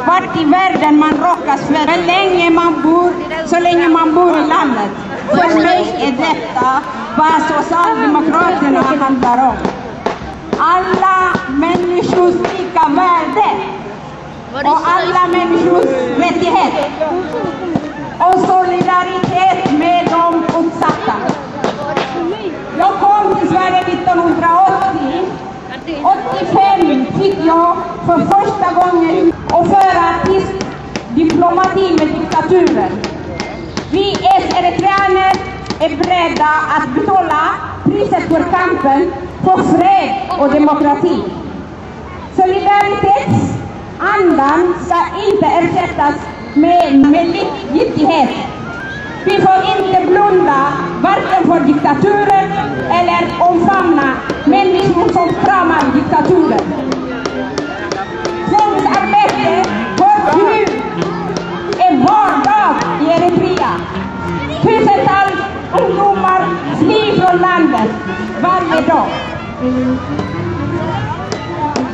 vart i världen man råkas för, länge man bor, så länge man bor i landet. För mig är detta vad Socialdemokraterna handlar om. Alla människors lika värde och alla människors rättighet och solidaritet med de utsatta. Jag kom till Sverige 1980. 85 fick jag för första gången och föra diplomati med diktaturen. Vi eritreaner är beredda att betala priset för kampen för fred och demokrati. Solidaritetsandan ska inte ersättas med likgiltighet. Vi får inte blunda varken för diktaturen eller omfamna människor som kramar diktaturen. Tvångsarbete för djur är vardag i Eritrea. Tusentals ungdomar flyr från landet varje dag.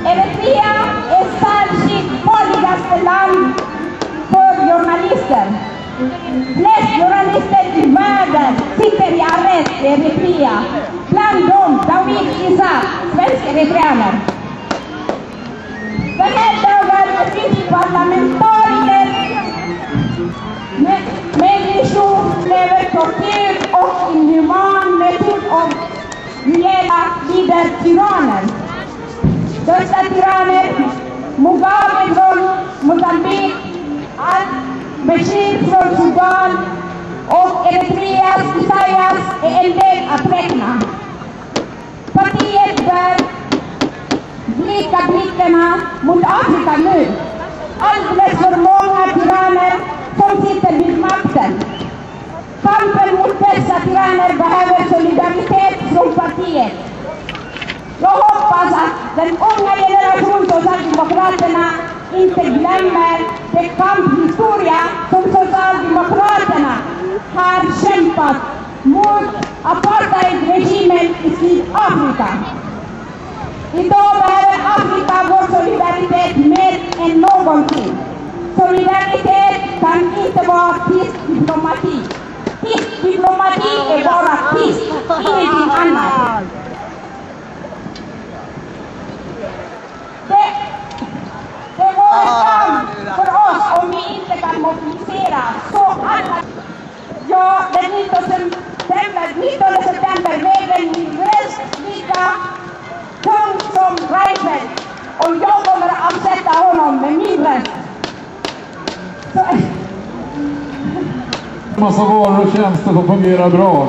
Eritrea är särskilt farligaste land för journalister. Flest journalister i världen sitter i arrest i Eritrea. Bland dem Dawit Isaak, svensk eritreaner. Den här dagen finns parlamentariker, människor lever tortyr och inhuman metod av rejäla lider tyranner. Dessa tyranner, Mugabe från Mozambique, Bashir från Sudan och Eritreas Isaias är en del att räkna. Partiet bör blicka blickarna mot Afrika nu. Alldeles för många tyranner som sitter vid makten. Kampen mot dessa tyranner behöver solidaritet från partiet. Jag hoppas att den unga generationen Socialdemokraterna inte glömmer den kamphistoria som Socialdemokraterna har kämpat mot apartheidregimen i Sydafrika. Idag behöver Afrika vår solidaritet mer än någonsin. Solidaritet kan inte vara tyst diplomati. Tyst diplomati är bara tyst, ingenting annat. massa varor och tjänster får fungera bra.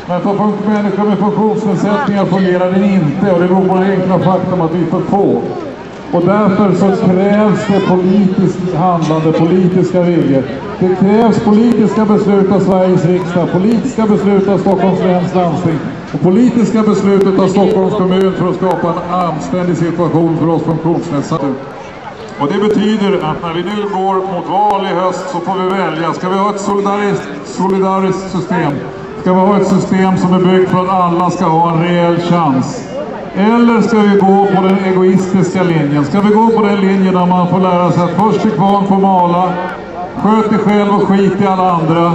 Men för människor med funktionsnedsättningar fungerar den inte, och det beror på det enkla faktum att vi är för få. Och därför så krävs det politiskt handlande, politiska regler. Det krävs politiska beslut av Sveriges riksdag, politiska beslut av Stockholms läns landsting och politiska beslut av Stockholms kommun för att skapa en anständig situation för oss funktionsnedsatta. Och det betyder att när vi nu går mot val i höst så får vi välja. Ska vi ha ett solidariskt system? Ska vi ha ett system som är byggt för att alla ska ha en reell chans? Eller ska vi gå på den egoistiska linjen? Ska vi gå på den linjen där man får lära sig att först till kvarn får mala, sköt dig själv och skit i alla andra,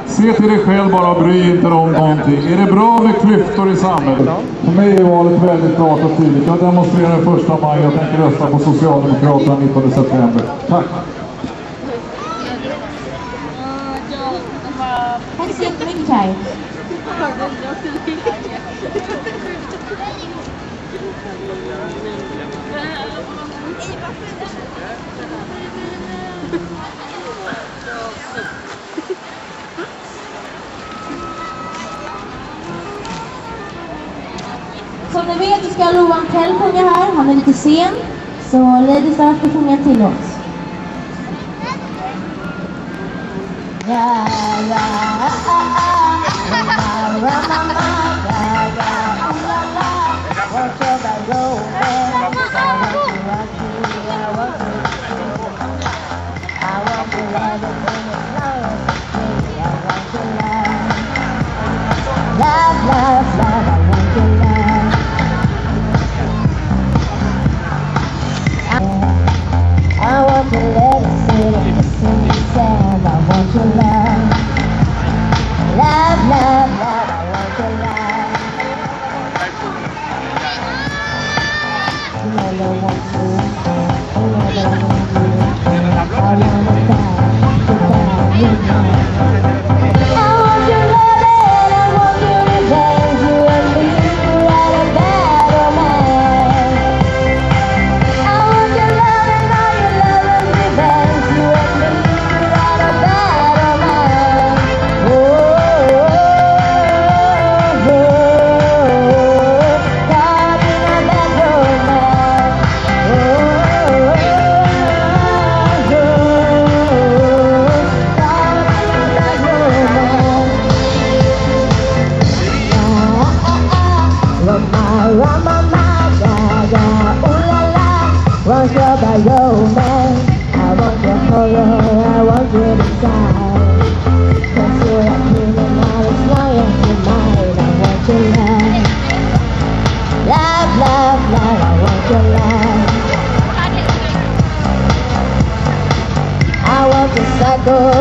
se till dig själv bara och bry inte om någonting. Är det bra med klyftor i samhället? För mig är valet väldigt klart och tydligt. Jag demonstrerar 1 maj, jag tänker rösta på Socialdemokraterna 19 september. Tack! Tack så jättemycket, Kaj. Som ni vet så ska Loan Kell sjunga här. Han är lite sen, så Lady Star ska sjunga till oss. I want to cycle